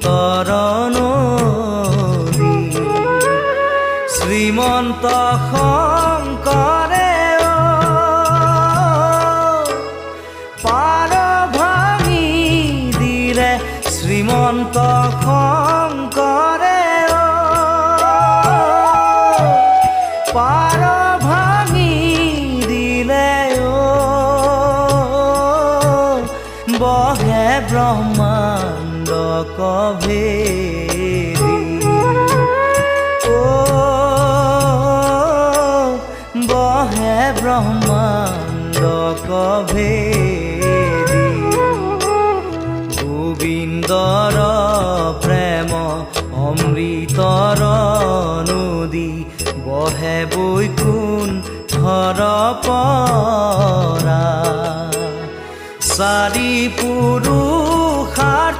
তৰণী শ্ৰীমন্ত শংকৰে পাৰ ভাঙি দিলে শ্ৰীমন্ত শংকৰে পাৰ ভাঙি দিলে বহে ব্ৰহ্মাণ্ড কভেদি বহে ব্ৰহ্মাণ্ড কভেদি গোবিন্দৰ প্ৰেম অমৃতৰ নদী বহে বৈকুণ্ঠৰ পৰা চাৰি পুৰুষাৰ